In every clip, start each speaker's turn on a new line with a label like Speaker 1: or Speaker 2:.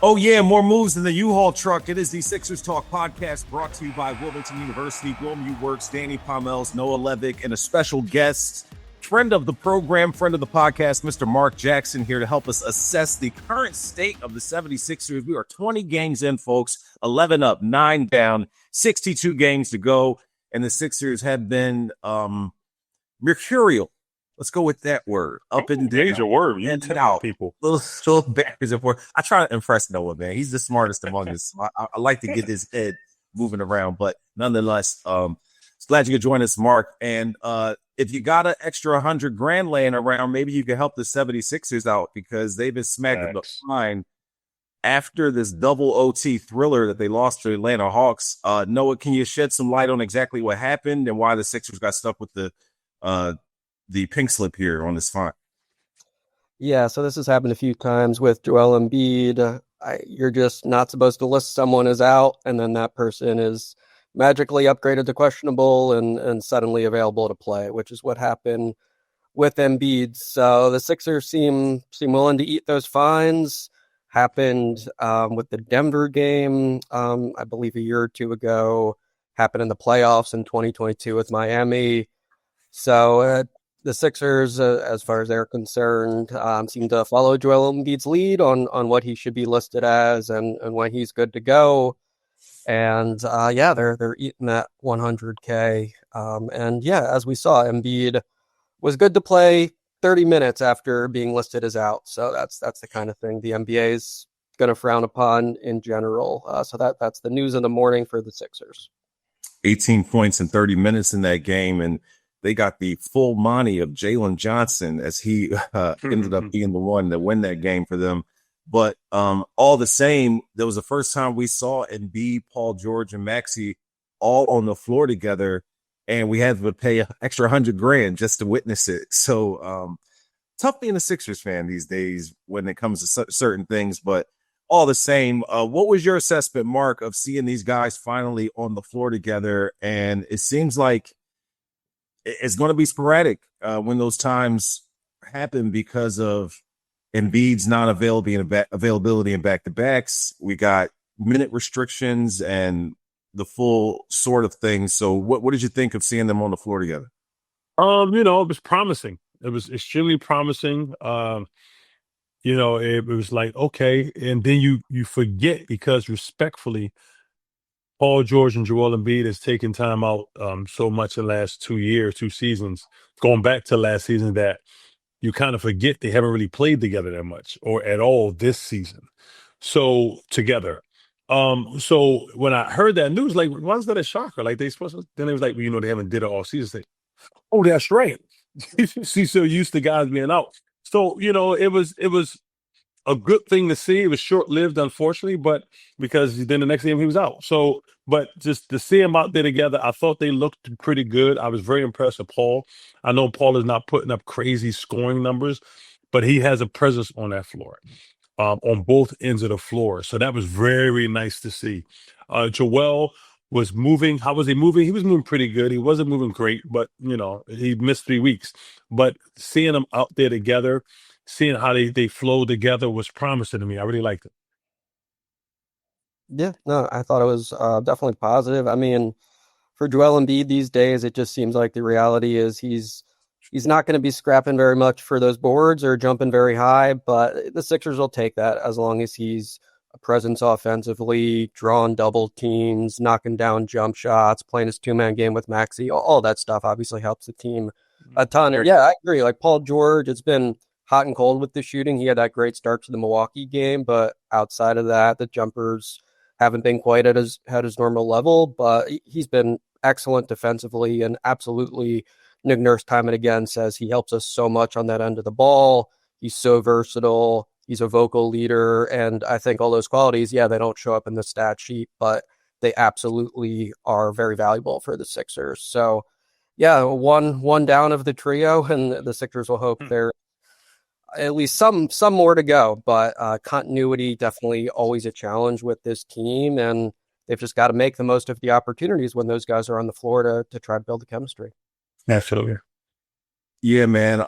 Speaker 1: Oh, yeah, more moves than the U-Haul truck. It is the Sixers Talk podcast brought to you by Wilmington University, Wilmu Works, Danny Pommells, Noah Levick, and a special guest, friend of the program, friend of the podcast, Mr. Marc Jackson, here to help us assess the current state of the 76ers. We are 20 games in, folks, 11 up, 9 down, 62 games to go, and the Sixers have been mercurial. Let's go with that word. Up and down.
Speaker 2: Major word.
Speaker 1: You and out. People. Little backwards and forth. I try to impress Noah, man. He's the smartest among us. I like to get his head moving around, but nonetheless, glad you could join us, Mark. And if you got an extra $100,000 laying around, maybe you can help the 76ers out because they've been smacking the line after this double OT thriller that they lost to Atlanta Hawks. Noah, can you shed some light on exactly what happened and why the Sixers got stuck with the pink slip here on this font?
Speaker 3: Yeah, so this has happened a few times with Joel Embiid. You're just not supposed to list someone as out, and then that person is magically upgraded to questionable and suddenly available to play, which is what happened with Embiid. So the Sixers seem willing to eat those fines. Happened with the Denver game, I believe a year or two ago. Happened in the playoffs in 2022 with Miami. So the Sixers, as far as they're concerned, seem to follow Joel Embiid's lead on what he should be listed as and when he's good to go. And they're eating that $100K. And as we saw, Embiid was good to play 30 minutes after being listed as out. So that's the kind of thing the NBA is going to frown upon in general. So that's the news in the morning for the Sixers.
Speaker 1: 18 points in 30 minutes in that game, and they got the full money of Jalen Johnson as he ended up being the one to win that game for them. But all the same, that was the first time we saw Embiid, Paul George, and Maxey all on the floor together, and we had to pay an extra $100,000 just to witness it. So tough being a Sixers fan these days when it comes to certain things. But all the same, what was your assessment, Mark, of seeing these guys finally on the floor together? And it seems like it's going to be sporadic when those times happen because of Embiid's non-availability in back-to-backs. We got minute restrictions and the full sort of thing. So what did you think of seeing them on the floor together?
Speaker 2: It was promising. It was extremely promising. It was like, okay. And then you forget because respectfully, Paul George and Joel Embiid has taken time out so much in the last 2 seasons, going back to last season, that you kind of forget they haven't really played together that much or at all this season. So together. So when I heard that news, like, why is that a shocker? Like they supposed to, then it was like, well, they haven't did it all season. Like, oh, that's right. She's so used to guys being out. So, it was a good thing to see. It was short-lived, unfortunately, but because then the next game he was out. So, but just to see them out there together, I thought they looked pretty good. I was very impressed with Paul. I know Paul is not putting up crazy scoring numbers, but he has a presence on that floor, on both ends of the floor. So that was very nice to see. Joel was moving. How was he moving? He was moving pretty good. He wasn't moving great, but, he missed 3 weeks. But seeing them out there together, seeing how they flow together was promising to me. I really liked it.
Speaker 3: Yeah, no, I thought it was definitely positive. I mean, for Joel Embiid these days, it just seems like the reality is he's not going to be scrapping very much for those boards or jumping very high, but the Sixers will take that as long as he's a presence offensively, drawing double teams, knocking down jump shots, playing his two-man game with Maxey. All that stuff obviously helps the team a ton. And I agree. Like Paul George, it's been hot and cold with the shooting. He had that great start to the Milwaukee game, but outside of that, the jumpers haven't been quite at his normal level, but he's been excellent defensively, and absolutely Nick Nurse time and again says he helps us so much on that end of the ball. He's so versatile. He's a vocal leader, and I think all those qualities, they don't show up in the stat sheet, but they absolutely are very valuable for the Sixers. So, one down of the trio, and the Sixers will hope they're at least some more to go, but continuity definitely always a challenge with this team, and they've just got to make the most of the opportunities when those guys are on the floor to try to build the chemistry.
Speaker 2: Absolutely.
Speaker 1: Yeah, man.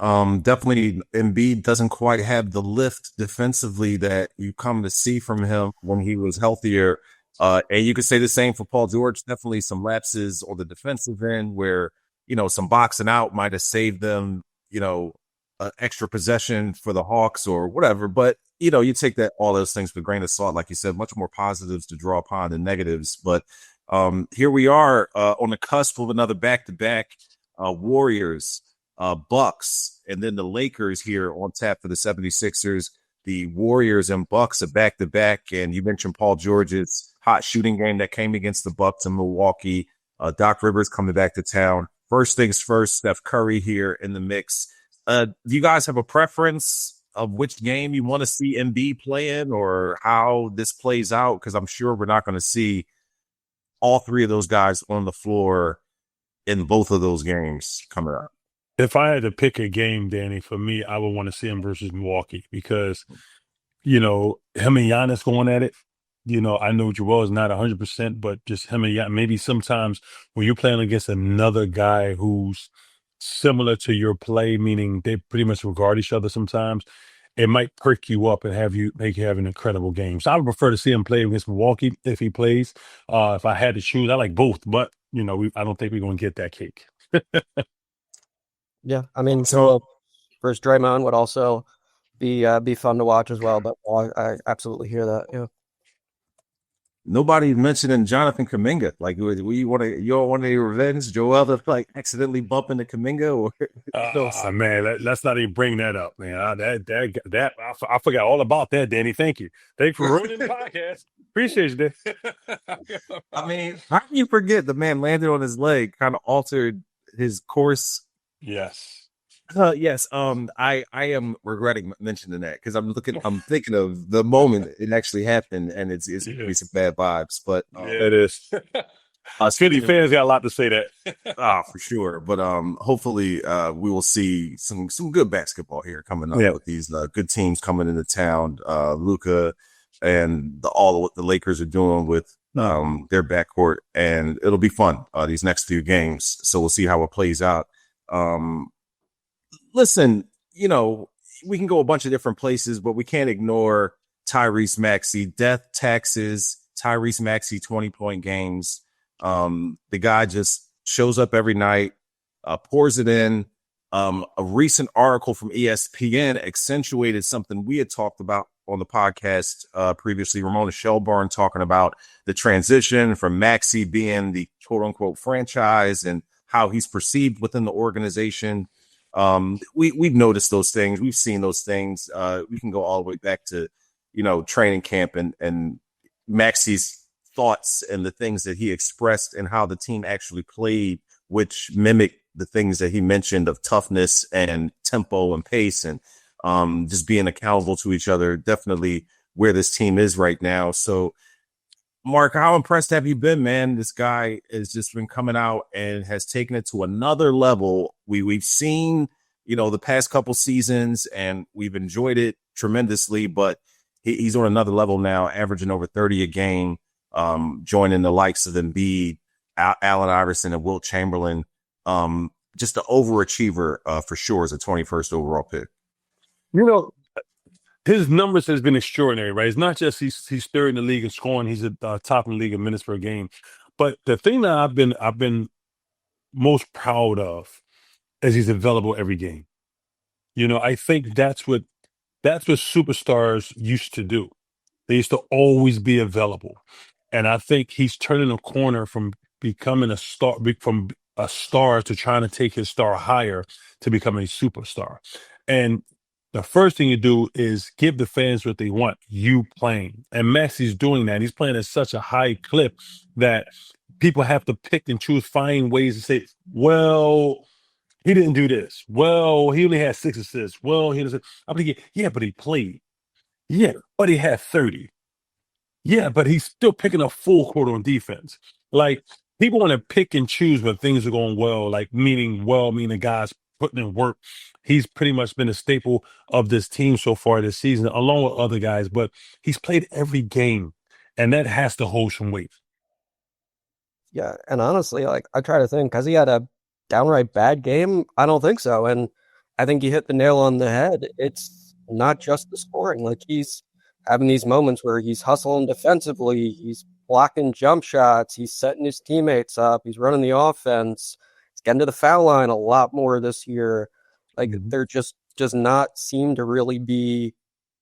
Speaker 1: Definitely Embiid doesn't quite have the lift defensively that you come to see from him when he was healthier. And you could say the same for Paul George. Definitely some lapses on the defensive end where, some boxing out might have saved them, extra possession for the Hawks or whatever. But, you take all those things with a grain of salt. Like you said, much more positives to draw upon than negatives. But here we are on the cusp of another back-to-back Warriors, Bucks, and then the Lakers here on tap for the 76ers. The Warriors and Bucks are back to back. And you mentioned Paul George's hot shooting game that came against the Bucks in Milwaukee. Doc Rivers coming back to town. First things first, Steph Curry here in the mix. Do you guys have a preference of which game you want to see Embiid play in or how this plays out? Because I'm sure we're not going to see all three of those guys on the floor in both of those games coming up.
Speaker 2: If I had to pick a game, Danny, for me, I would want to see him versus Milwaukee because, him and Giannis going at it. I know Joel is not 100%, but just him and Giannis. Maybe sometimes when you're playing against another guy who's similar to your play, meaning they pretty much regard each other sometimes, it might perk you up and make you have an incredible game. So I would prefer to see him play against Milwaukee if he plays. If I had to choose, I like both, but, I don't think we're going to get that cake.
Speaker 3: Yeah, I mean, so first Draymond would also be fun to watch as well. But I absolutely hear that. Yeah.
Speaker 1: Nobody mentioning Jonathan Kuminga. Like, you don't want any revenge? Joel to accidentally bump into Kuminga, or
Speaker 2: man, let's not even bring that up, man. I forgot all about that, Danny. Thank you. Thanks for ruining the podcast. Appreciate you, Danny.
Speaker 1: I mean, how can you forget the man landed on his leg, kind of altered his course?
Speaker 2: Yes.
Speaker 1: Yes. I am regretting mentioning that because I'm thinking of the moment it actually happened, and it's some bad vibes. But
Speaker 2: it is. Philly fans got a lot to say that.
Speaker 1: For sure. But hopefully we will see some good basketball here coming up with these good teams coming into town. Luka and all of what the Lakers are doing with their backcourt, and it'll be fun these next few games. So we'll see how it plays out. Listen, we can go a bunch of different places, but we can't ignore Tyrese Maxey, death taxes, Tyrese Maxey 20-point games. The guy just shows up every night, pours it in. A recent article from ESPN accentuated something we had talked about on the podcast previously. Ramona Shelburne talking about the transition from Maxey being the quote unquote franchise and how he's perceived within the organization. We've noticed those things. We've seen those things. We can go all the way back to, training camp and Maxey's thoughts and the things that he expressed and how the team actually played, which mimic the things that he mentioned of toughness and tempo and pace and just being accountable to each other. Definitely where this team is right now. So, Mark, how impressed have you been, man? This guy has just been coming out and has taken it to another level. We've seen, the past couple seasons, and we've enjoyed it tremendously, but he's on another level now, averaging over 30 a game, joining the likes of Embiid, Allen Iverson, and Wilt Chamberlain. Just an overachiever for sure as a 21st overall pick.
Speaker 2: His numbers has been extraordinary, right? It's not just he's third in the league in scoring; he's at top in the league in minutes per game. But the thing that I've been most proud of is he's available every game. I think that's what superstars used to do. They used to always be available, and I think he's turning a corner from becoming a star, from a star to trying to take his star higher to become a superstar, and the first thing you do is give the fans what they want, you playing. And Maxey's doing that. He's playing at such a high clip that people have to pick and choose, find ways to say, well, he didn't do this. Well, he only had 6 assists. Well, he doesn't. I'm thinking, yeah, but he played. Yeah, but he had 30. Yeah, but he's still picking up full court on defense. Like, people want to pick and choose when things are going well, meaning the guys putting in work. He's pretty much been a staple of this team so far this season, along with other guys, but he's played every game, and that has to hold some weight.
Speaker 3: Yeah, and honestly, I try to think, has he had a downright bad game? I don't think so. And I think you hit the nail on the head. It's not just the scoring. Like, he's having these moments where he's hustling defensively, he's blocking jump shots, he's setting his teammates up, he's running the offense, he's getting to the foul line a lot more this year. Like, there just does not seem to really be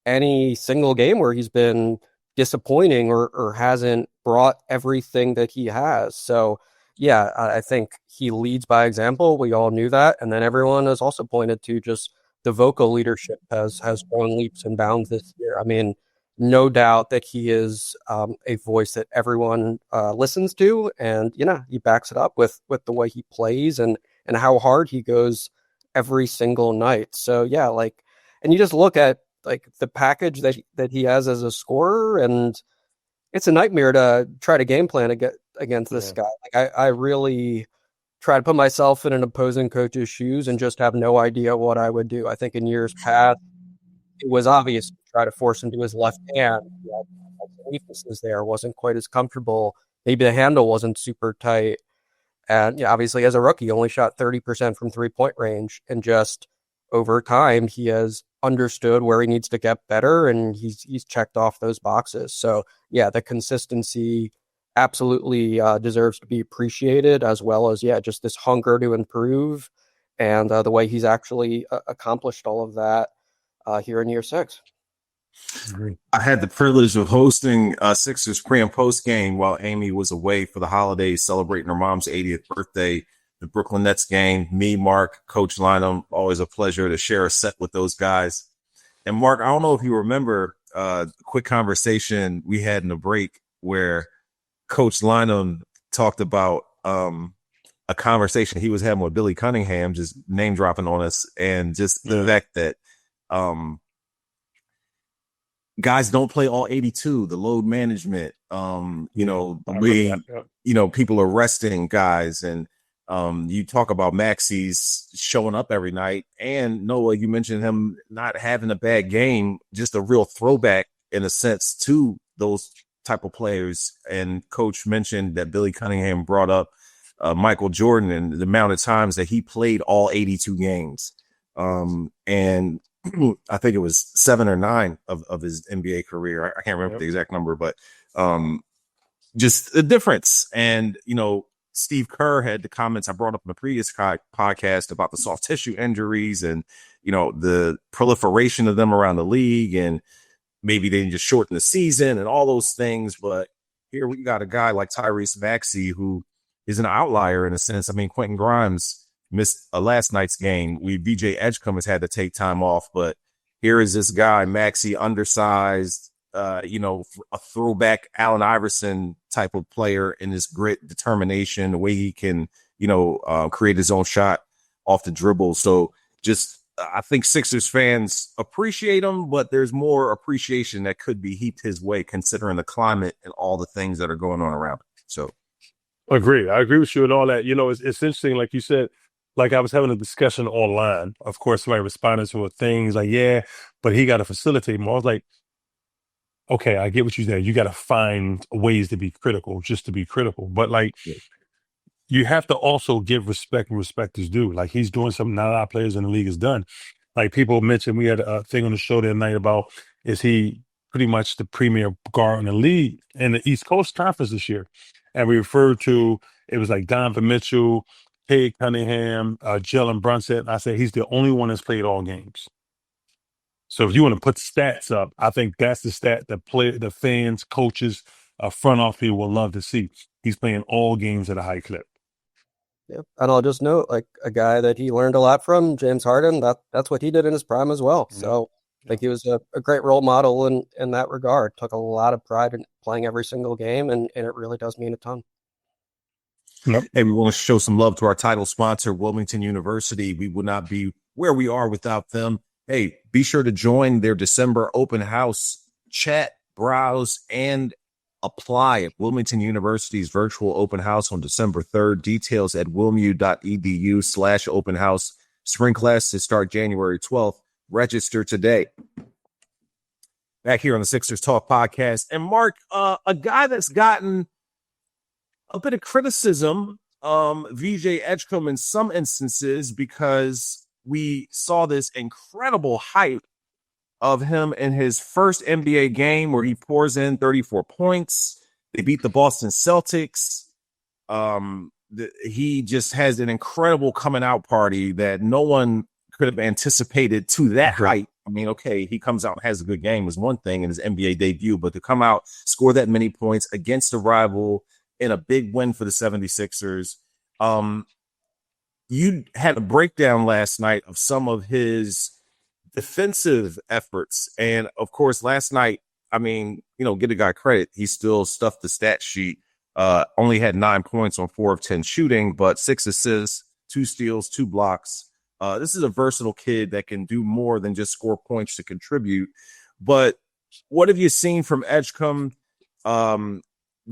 Speaker 3: any single game where he's been disappointing or hasn't brought everything that he has. So yeah, I think he leads by example. We all knew that. And then everyone has also pointed to just the vocal leadership has grown leaps and bounds this year. I mean, no doubt that he is a voice that everyone listens to. And, he backs it up with the way he plays and how hard he goes every single night. So yeah, and you just look at the package that he has as a scorer, and it's a nightmare to try to game plan against this guy. I really try to put myself in an opposing coach's shoes and just have no idea what I would do. I think in years past, it was obvious to try to force him to his left hand. He had some weaknesses there, wasn't quite as comfortable. Maybe the handle wasn't super tight. And obviously as a rookie, he only shot 30% from 3-point range. And just over time, he has understood where he needs to get better, and he's checked off those boxes. So yeah, the consistency absolutely deserves to be appreciated, as well as just this hunger to improve, and the way he's actually accomplished all of that here in year 6.
Speaker 1: I had the privilege of hosting Sixers pre and post game while Amy was away for the holidays, celebrating her mom's 80th birthday. The Brooklyn Nets game, me, Mark, Coach Lynham, always a pleasure to share a set with those guys. And Mark, I don't know if you remember a quick conversation we had in the break where Coach Lynham talked about a conversation he was having with Billy Cunningham, just name dropping on us, and just the fact that guys don't play all 82, the load management, the way, people are resting guys. And you talk about Maxey's showing up every night, and Noah, you mentioned him not having a bad game, just a real throwback in a sense to those type of players. And Coach mentioned that Billy Cunningham brought up Michael Jordan and the amount of times that he played all 82 games. And I think it was 7 or 9 of his NBA career. I can't remember the exact number, but just the difference. And, Steve Kerr had the comments I brought up in the previous podcast about the soft tissue injuries and, the proliferation of them around the league, and maybe they just shorten the season and all those things. But here we got a guy like Tyrese Maxey, who is an outlier in a sense. I mean, Quentin Grimes missed last night's game. BJ Edgecom has had to take time off, but here is this guy, Maxey, undersized, a throwback Allen Iverson type of player in his grit, determination, the way he can, create his own shot off the dribble. So I think Sixers fans appreciate him, but there's more appreciation that could be heaped his way considering the climate and all the things that are going on around him. So
Speaker 2: I agree with you and all that. It's interesting, like you said. Like, I was having a discussion online. Of course, somebody responded to things like, yeah, but he got to facilitate more. I was like, okay, I get what you said. You got to find ways to be critical, just to be critical. But you have to also give respect when respect is due. Like, he's doing something not a lot of players in the league has done. Like, people mentioned, we had a thing on the show the other night about, is he pretty much the premier guard in the league in the East Coast Conference this year? And we referred to, it was like Donovan Mitchell, Cade Cunningham, Jalen Brunson. I said he's the only one that's played all games. So if you want to put stats up, I think that's the stat that the fans, coaches, front office people will love to see. He's playing all games at a high clip.
Speaker 3: Yep. And I'll just note, like, a guy that he learned a lot from, James Harden, that's what he did in his prime as well. So I think he was a great role model in that regard. Took a lot of pride in playing every single game, and it really does mean a ton.
Speaker 2: Nope.
Speaker 1: Hey, we want to show some love to our title sponsor, Wilmington University. We would not be where we are without them. Hey, be sure to join their December open house, chat, browse, and apply at Wilmington University's virtual open house on December 3rd. Details at wilmu.edu/open house. Spring classes start January 12th. Register today. Back here on the Sixers Talk podcast. And Mark, a guy that's gotten a bit of criticism, VJ Edgecom in some instances, because we saw this incredible hype of him in his first NBA game where he pours in 34 points. They beat the Boston Celtics. He just has an incredible coming out party that no one could have anticipated to that height. I mean, okay, he comes out and has a good game is one thing in his NBA debut, but to come out, score that many points against a rival in a big win for the 76ers. You had a breakdown last night of some of his defensive efforts. And of course, last night, I mean, get a guy credit. He still stuffed the stat sheet. Only had 9 points on 4 of 10 shooting, but 6 assists, 2 steals, 2 blocks. This is a versatile kid that can do more than just score points to contribute. But what have you seen from Edgecom?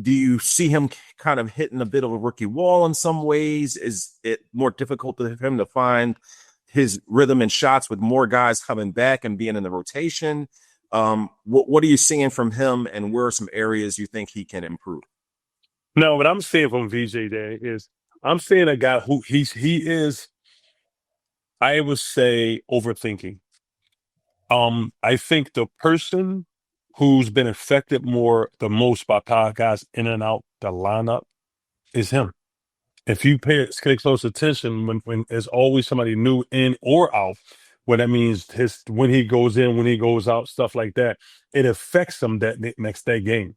Speaker 1: Do you see him kind of hitting a bit of a rookie wall in some ways? Is it more difficult for him to find his rhythm and shots with more guys coming back and being in the rotation? What are you seeing from him, and where are some areas you think he can improve?
Speaker 2: No, what I'm seeing from VJ there is I'm seeing a guy who he is, I would say, overthinking. I think the person who's been affected the most by power guys in and out the lineup is him. If you pay close attention, when there's always somebody new in or out, what that means when he goes in, when he goes out, stuff like that, it affects him that next day game.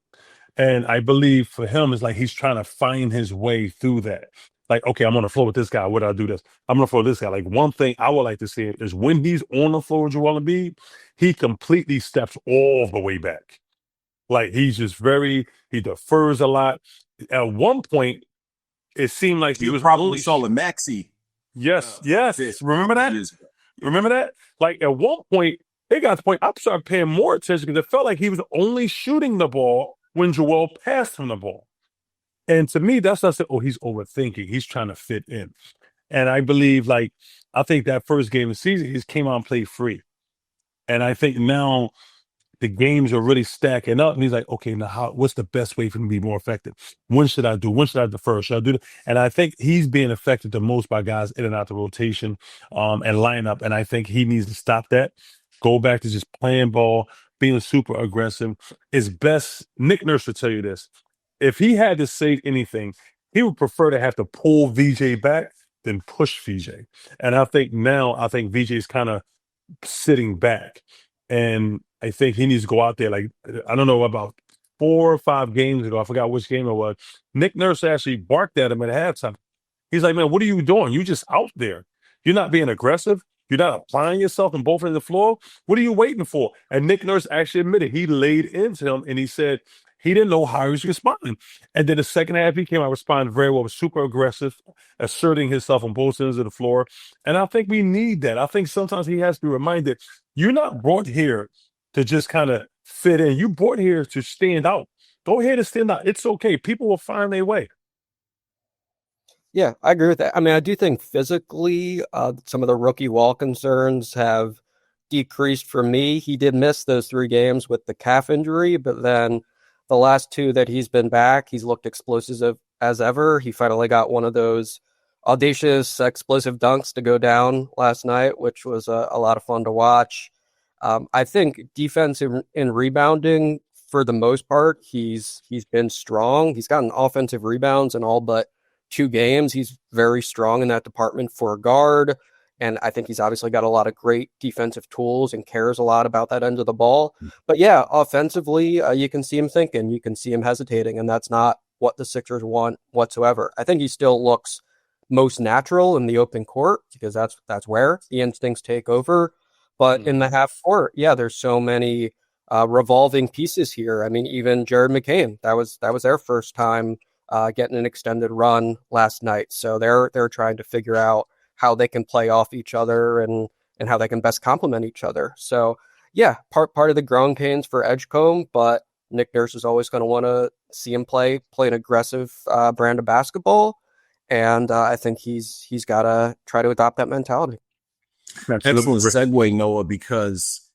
Speaker 2: And I believe for him, it's like he's trying to find his way through that. Like, okay, I'm on the floor with this guy. What do I do this? I'm on the floor with this guy. Like, one thing I would like to see is when he's on the floor with Joel Embiid, he completely steps all the way back. Like, he's just he defers a lot. At one point, it seemed like he was
Speaker 1: probably saw the Maxey.
Speaker 2: Yes. Remember that? Remember that? Like, at one point, it got to the point I started paying more attention because it felt like he was only shooting the ball when Joel passed him the ball. And to me, that's not saying, he's overthinking. He's trying to fit in. And I believe, I think that first game of the season, he came out and played free. And I think now the games are really stacking up. And he's like, okay, now what's the best way for me to be more effective? When should I do? When should I defer? Should I do that? And I think he's being affected the most by guys in and out the rotation and lineup. And I think he needs to stop that. Go back to just playing ball, being super aggressive. It's best. Nick Nurse would tell you this. If he had to say anything, he would prefer to have to pull VJ back than push VJ. And I think VJ's kind of sitting back. And I think he needs to go out there. Like, I don't know, about 4 or 5 games ago, I forgot which game it was, Nick Nurse actually barked at him at halftime. He's like, man, what are you doing? You just out there. You're not being aggressive. You're not applying yourself on both ends of the floor. What are you waiting for? And Nick Nurse actually admitted he laid into him, and he said he didn't know how he was responding. And then the second half, he came out responding very well, was super aggressive, asserting himself on both ends of the floor. And I think we need that. I think sometimes he has to be reminded, you're not brought here to just kind of fit in. You brought here to stand out. Go ahead and stand out. It's okay. People will find their way.
Speaker 3: Yeah, I agree with that. I mean, I do think physically some of the rookie wall concerns have decreased for me. He did miss those 3 games with the calf injury, but then the last 2 that he's been back, he's looked explosive as ever. He finally got one of those audacious, explosive dunks to go down last night, which was a lot of fun to watch. I think defense in rebounding, for the most part, he's been strong. He's gotten offensive rebounds in all but 2 games. He's very strong in that department for a guard. And I think he's obviously got a lot of great defensive tools and cares a lot about that end of the ball. But yeah, offensively, you can see him thinking, you can see him hesitating, and that's not what the Sixers want whatsoever. I think he still looks most natural in the open court because that's where the instincts take over. But in the half court, yeah, there's so many revolving pieces here. I mean, even Jared McCain, that was their first time getting an extended run last night. So they're trying to figure out how they can play off each other and how they can best complement each other. So yeah, part of the growing pains for Edgecomb, but Nick Nurse is always going to want to see him play an aggressive brand of basketball. And I think he's got to try to adopt that mentality.
Speaker 1: Excellent segue, Noah, because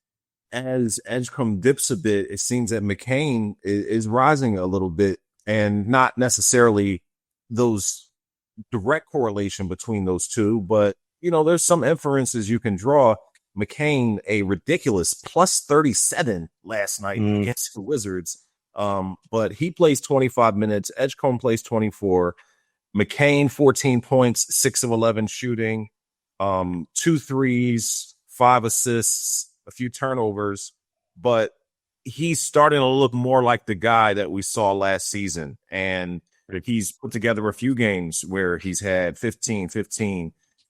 Speaker 1: as Edgecomb dips a bit, it seems that McCain is rising a little bit, and not necessarily those direct correlation between those two, but there's some inferences you can draw. McCain, a ridiculous plus 37 last night against the Wizards. But he plays 25 minutes. Edgecom plays 24. McCain, 14 points, 6 of 11 shooting, 2 threes, 5 assists, a few turnovers. But he's starting to look more like the guy that we saw last season. And he's put together a few games where he's had 15,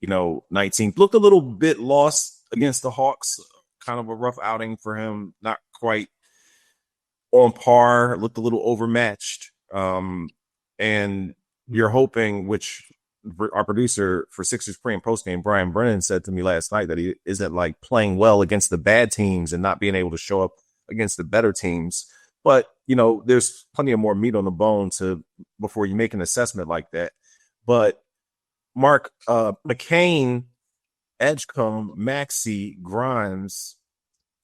Speaker 1: 19. Looked a little bit lost against the Hawks. Kind of a rough outing for him. Not quite on par. Looked a little overmatched. And you're hoping, which our producer for Sixers pre and post game, Brian Brennan, said to me last night that he isn't like playing well against the bad teams and not being able to show up against the better teams. But, there's plenty of more meat on the bone before you make an assessment like that. But Mark, McCain, Edgecom, Maxey, Grimes,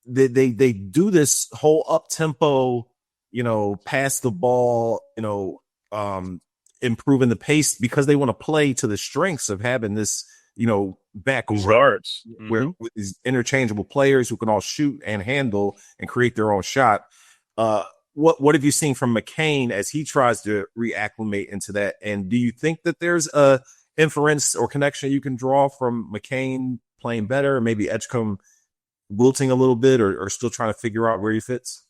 Speaker 1: they do this whole up tempo, pass the ball, improving the pace because they want to play to the strengths of having this, back
Speaker 2: guards
Speaker 1: where with these interchangeable players who can all shoot and handle and create their own shot. What have you seen from McCain as he tries to reacclimate into that? And do you think that there's a inference or connection you can draw from McCain playing better, maybe Edgecombe wilting a little bit or still trying to figure out where he fits?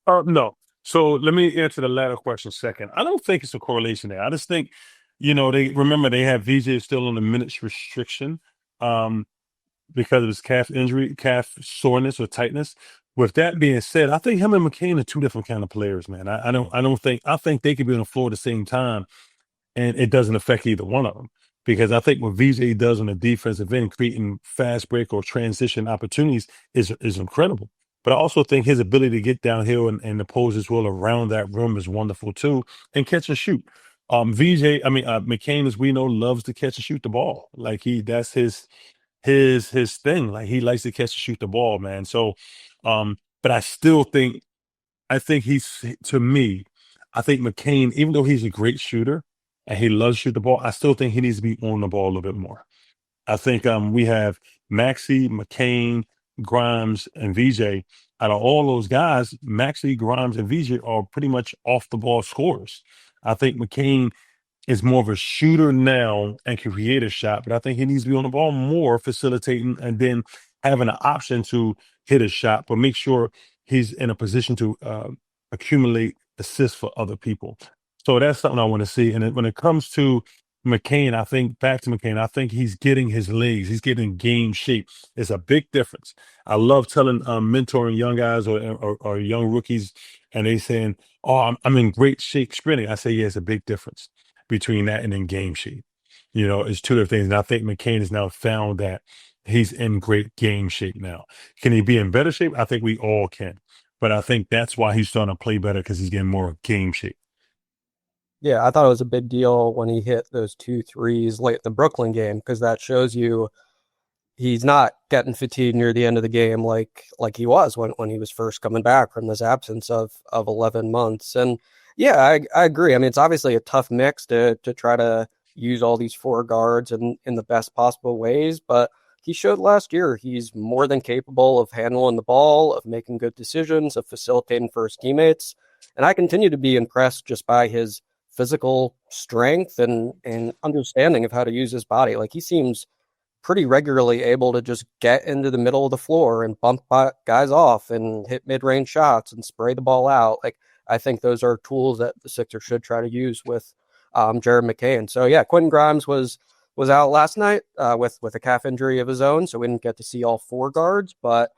Speaker 2: No. So let me answer the latter question second. I don't think it's a correlation there. I just think, they have VJ still on the minutes restriction because of his calf soreness or tightness. With that being said, I think him and McCain are two different kind of players, man. I think they could be on the floor at the same time and it doesn't affect either one of them. Because I think what VJ does on the defensive end, creating fast break or transition opportunities is incredible. But I also think his ability to get downhill and oppose his will around that rim is wonderful too, and catch and shoot. McCain, as we know, loves to catch and shoot the ball. Like that's his thing. Like he likes to catch and shoot the ball, man. So, but I think McCain, even though he's a great shooter and he loves to shoot the ball, I still think he needs to be on the ball a little bit more. I think we have Maxey, McCain, Grimes, and VJ. Out of all those guys, Maxey, Grimes, and VJ are pretty much off the ball scorers. I think McCain is more of a shooter now and can create a shot, but I think he needs to be on the ball more, facilitating and then having an option to hit a shot, but make sure he's in a position to accumulate assists for other people. So that's something I want to see. And when it comes to McCain, I think he's getting his legs. He's getting game shape. It's a big difference. I love mentoring young guys or young rookies, and they saying, "Oh, I'm in great shape sprinting." I say, "Yeah, it's a big difference between that and in game shape." It's two different things. And I think McCain has now found that he's in great game shape now. Can he be in better shape? I think we all can. But I think that's why he's starting to play better, because he's getting more game shape.
Speaker 3: Yeah, I thought it was a big deal when he hit those 2 threes late in the Brooklyn game, because that shows you he's not getting fatigued near the end of the game like he was when he was first coming back from this absence of 11 months. And yeah, I agree. I mean, it's obviously a tough mix to try to use all these 4 guards in the best possible ways, but he showed last year he's more than capable of handling the ball, of making good decisions, of facilitating for his teammates. And I continue to be impressed just by his physical strength and understanding of how to use his body. Like, he seems pretty regularly able to just get into the middle of the floor and bump guys off and hit mid-range shots and spray the ball out. Like, I think those are tools that the Sixers should try to use with Jared McCain. So yeah, Quentin Grimes was out last night with a calf injury of his own, so we didn't get to see all 4 guards, but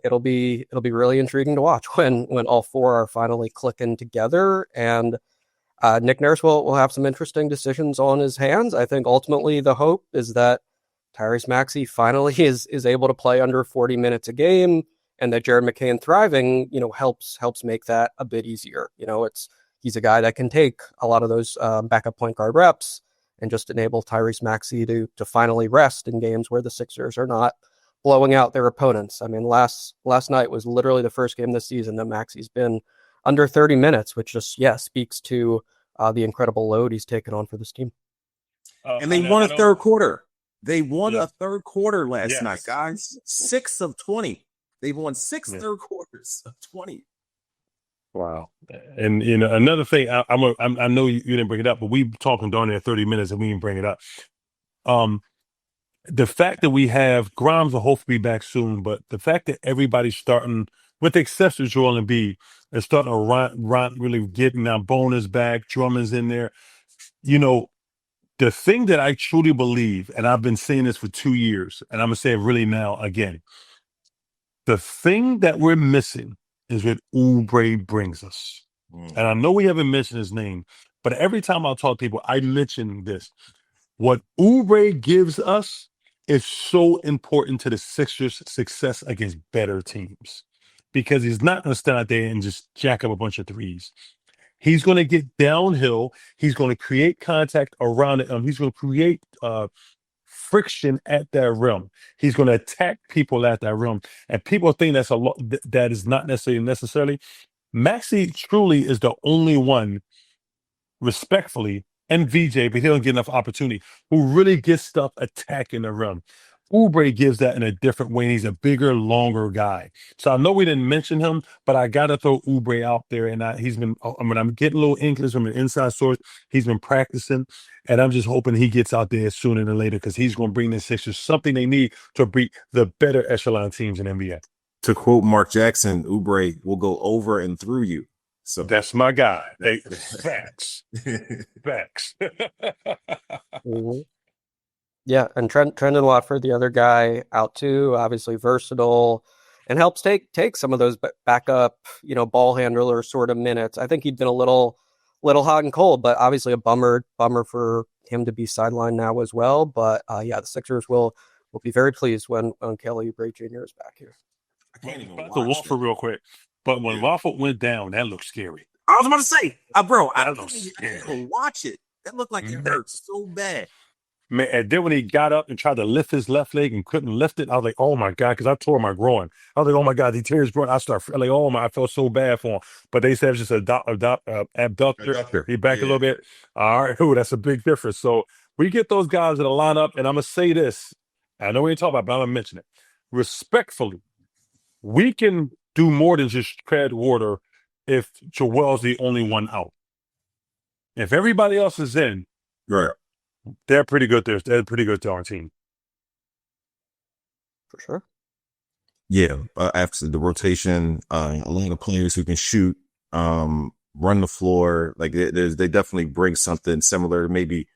Speaker 3: it'll be really intriguing to watch when all 4 are finally clicking together. And Nick Nurse will have some interesting decisions on his hands. I think ultimately the hope is that Tyrese Maxey finally is able to play under 40 minutes a game, and that Jared McCain thriving, helps make that a bit easier. He's a guy that can take a lot of those backup point guard reps and just enable Tyrese Maxey to finally rest in games where the Sixers are not blowing out their opponents. I mean, last night was literally the first game this season that Maxey's been under 30 minutes, which just, speaks to the incredible load he's taken on for this team.
Speaker 1: And they won a third quarter. They won a third quarter last night,
Speaker 2: Yes.
Speaker 1: guys. 6 of 20. They've won six
Speaker 2: Yeah.
Speaker 1: third quarters of 20.
Speaker 2: Wow. And another thing, I know you didn't bring it up, but we talking darn near 30 minutes and we didn't bring it up. The fact that we have Grimes will hopefully be back soon, but the fact that everybody's starting, with the exception of Joel Embiid, is starting to run really getting now Bonus back, Drummond's in there. The thing that I truly believe, and I've been saying this for 2 years, and I'm gonna say it really now again. The thing that we're missing is what Oubre brings us. And I know we haven't mentioned his name, but every time I talk to people, I mention this. What Oubre gives us is so important to the Sixers' success against better teams, because he's not going to stand out there and just jack up a bunch of threes. He's going to get downhill. He's going to create contact around it. He's going to create friction at that rim. He's going to attack people at that rim. And people think that's a lot. That is not necessarily. Maxey truly is the only one, respectfully, and VJ, but he don't get enough opportunity, who really gets stuff attacking the rim. Oubre gives that in a different way, and he's a bigger, longer guy. So I know we didn't mention him, but I got to throw Oubre out there. And I'm getting a little inklings from an inside source. He's been practicing, and I'm just hoping he gets out there sooner than later, because he's going to bring the Sixers something they need to beat the better echelon teams in NBA.
Speaker 1: To quote Marc Jackson, Oubre will go over and through you. So
Speaker 2: that's my guy. Facts. Facts.
Speaker 3: Mm-hmm. Yeah, and Trendon Watford, the other guy, out too, obviously versatile, and helps take some of those backup, ball handler sort of minutes. I think he'd been a little hot and cold, but obviously a bummer for him to be sidelined now as well. But the Sixers will be very pleased when Kelly Oubre Jr. is back here.
Speaker 1: I can't even watch
Speaker 2: Watford real quick, but when Watford went down, that looked scary.
Speaker 1: I was about to say, bro, I
Speaker 2: don't
Speaker 1: even watch it. That looked like it hurt so bad.
Speaker 2: Man, and then when he got up and tried to lift his left leg and couldn't lift it, I was like, oh my God, because I tore my groin. I was like, oh my God, he tear his groin. I felt so bad for him. But they said it's just abductor. He back a little bit. All right, that's a big difference. So we get those guys in the lineup, and I'm going to say this. I know we ain't talking about it, but I'm going to mention it. Respectfully, we can do more than just tread water if Joel's the only one out. If everybody else is in,
Speaker 1: right,
Speaker 2: they're pretty good. They're pretty good to our team.
Speaker 3: For sure.
Speaker 1: Yeah, after the rotation, a lot of players who can shoot, run the floor. Like they definitely bring something similar to maybe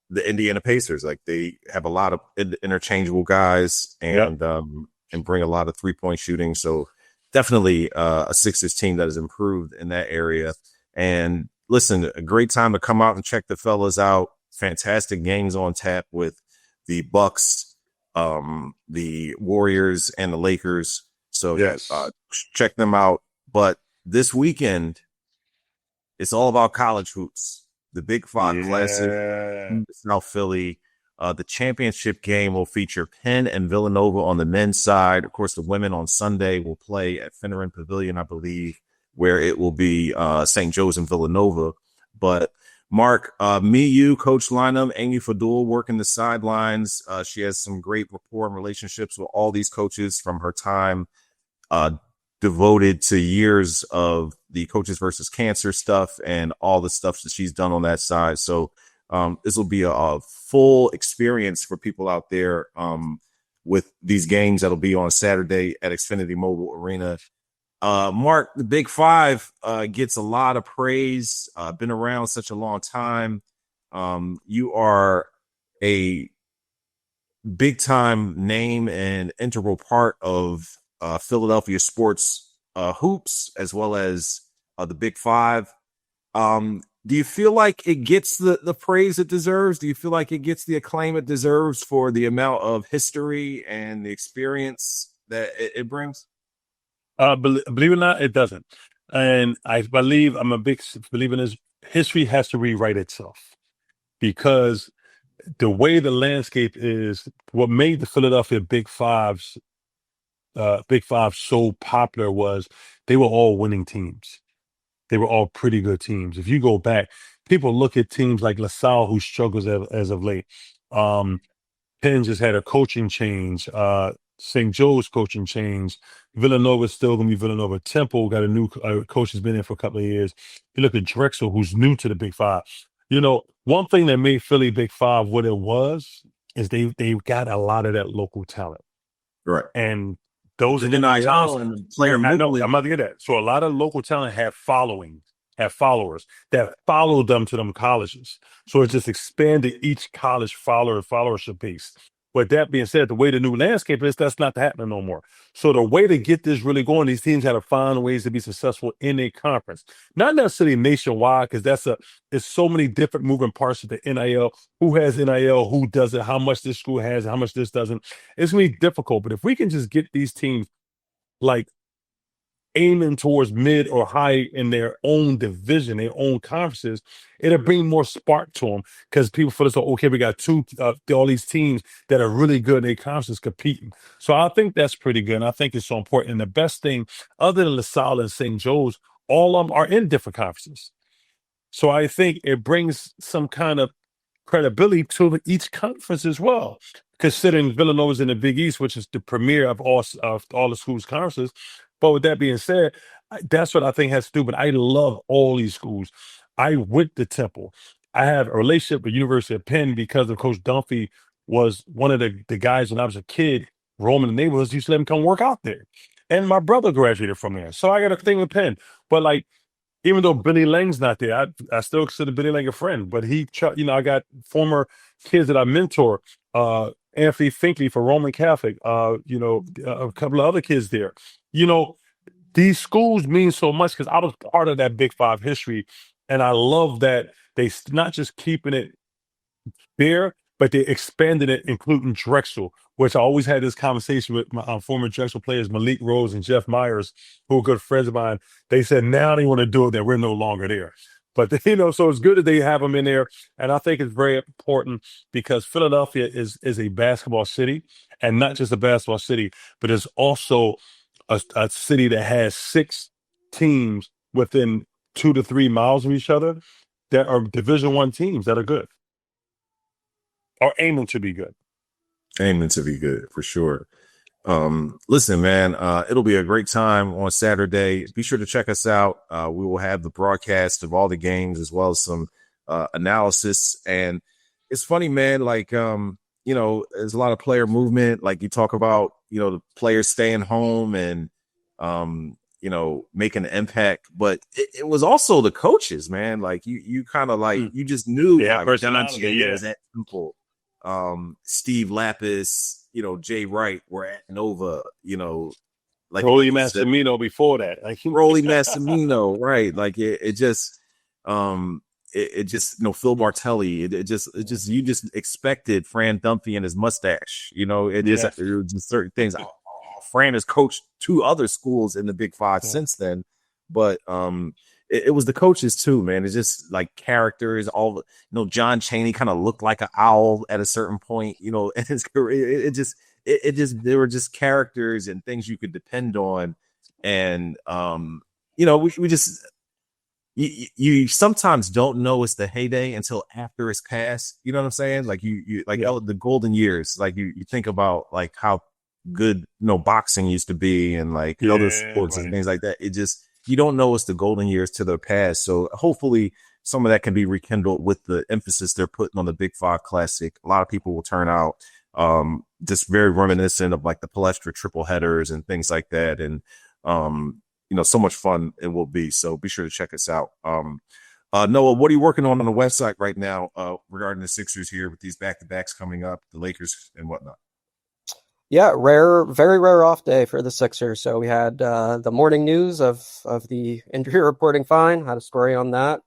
Speaker 1: the Indiana Pacers. Like they have a lot of interchangeable guys and bring a lot of 3-point shooting. So definitely a Sixers team that has improved in that area. And listen, a great time to come out and check the fellas out. Fantastic games on tap with the Bucks, the Warriors, and the Lakers. So check them out. But this weekend, it's all about college hoops. The Big Five Classic, South Philly. The championship game will feature Penn and Villanova on the men's side. Of course, the women on Sunday will play at Finneran Pavilion, I believe, where it will be St. Joe's and Villanova. But Mark, you, Coach Lynham, Amy Fadul working the sidelines. She has some great rapport and relationships with all these coaches from her time devoted to years of the Coaches versus Cancer stuff and all the stuff that she's done on that side. So this will be a full experience for people out there with these games that'll be on Saturday at Xfinity Mobile Arena. Mark, the Big Five gets a lot of praise. Been around such a long time. You are a big time name and integral part of Philadelphia sports hoops, as well as the Big Five. Do you feel like it gets the praise it deserves? Do you feel like it gets the acclaim it deserves for the amount of history and the experience that it brings?
Speaker 2: Believe it or not, it doesn't. And I'm a big believer in this. History has to rewrite itself, because the way the landscape is, what made the Philadelphia Big Five so popular was they were all winning teams. They were all pretty good teams. If you go back, people look at teams like LaSalle, who struggles as of late. Penn just had a coaching change. St. Joe's coaching change. Villanova's still going to be Villanova. Temple got a new coach has been in for a couple of years. You look at Drexel, who's new to the Big Five. One thing that made Philly Big Five what it was is they got a lot of that local talent.
Speaker 1: Right.
Speaker 2: And those
Speaker 1: the NIL and player movement.
Speaker 2: I'm about to get that. So a lot of local talent have followers that follow them to them colleges. So it just expanded each college followership base. With that being said, the way the new landscape is, that's not happening no more. So the way to get this really going, these teams have to find ways to be successful in a conference. Not necessarily nationwide, because there's so many different moving parts of the NIL. Who has NIL, who doesn't, how much this school has, how much this doesn't. It's going to be difficult. But if we can just get these teams like aiming towards mid or high in their own division, their own conferences, it'll bring more spark to them because people feel as though, okay, we got all these teams that are really good in their conferences competing. So I think that's pretty good. And I think it's so important. And the best thing, other than LaSalle and St. Joe's, all of them are in different conferences. So I think it brings some kind of credibility to each conference as well. Considering Villanova's in the Big East, which is the premier of all the schools' conferences. But with that being said, that's what I think has to do. But I love all these schools. I went to Temple. I have a relationship with University of Penn because of Coach Dunphy was one of the guys when I was a kid roaming the neighborhoods, used to let him come work out there. And my brother graduated from there. So I got a thing with Penn. But even though Billy Lang's not there, I still consider Billy Lang a friend. But I got former kids that I mentor, Anthony Finkley for Roman Catholic, a couple of other kids there. These schools mean so much because I was part of that Big Five history. And I love that they not just keeping it there, but they expanded it, including Drexel, which I always had this conversation with my former Drexel players, Malik Rose and Jeff Myers, who are good friends of mine. They said now they want to do it, that we're no longer there. But, so it's good that they have them in there. And I think it's very important because Philadelphia is a basketball city, and not just a basketball city, but it's also a city that has 6 teams within 2 to 3 miles of each other that are Division I teams that are good or aiming to be good.
Speaker 1: Aiming to be good, for sure. Listen, man, it'll be a great time on Saturday. Be sure to check us out. We will have the broadcast of all the games as well as some analysis. And it's funny, man, there's a lot of player movement. Like you talk about, the players staying home and, making an impact. But it was also the coaches, man. Like you kind of you just knew
Speaker 2: personality
Speaker 1: was at Temple. Steve Lapis, Jay Wright were at Nova,
Speaker 2: Rolly Massimino before that.
Speaker 1: Rolly Massimino, right. It just Phil Martelli. It just you just expected Fran Dunphy and his mustache. It was just certain things. Fran has coached 2 other schools in the Big Five since then, but it was the coaches too, man. It's just like characters. All John Chaney kind of looked like an owl at a certain point. In his career, it just there were just characters and things you could depend on, and we just. You sometimes don't know it's the heyday until after it's past. You know what I'm saying? The golden years. You think about how good boxing used to be and other sports and things like that. It just you don't know it's the golden years to the past. So hopefully some of that can be rekindled with the emphasis they're putting on the Big Five Classic. A lot of people will turn out. Just very reminiscent of the Palestra triple headers and things like that. And so much fun it will be. So be sure to check us out. Noah, what are you working on the website right now regarding the Sixers here with these back-to-backs coming up, the Lakers and whatnot?
Speaker 3: Yeah, very rare off day for the Sixers. So we had the morning news of the injury reporting fine, had a story on that.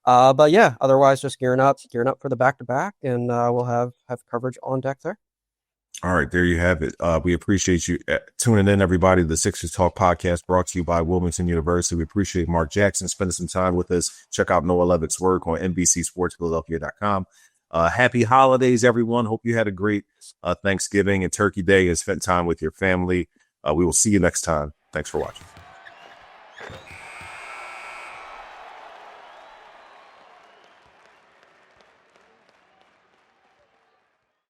Speaker 3: But yeah, otherwise just gearing up for the back-to-back, and we'll have coverage on deck there.
Speaker 1: All right, there you have it. We appreciate you tuning in, everybody. The Sixers Talk podcast brought to you by Wilmington University. We appreciate Marc Jackson spending some time with us. Check out Noah Levick's work on NBC Sports Philadelphia.com. Happy holidays, everyone. Hope you had a great Thanksgiving and Turkey Day and spent time with your family. We will see you next time. Thanks for watching.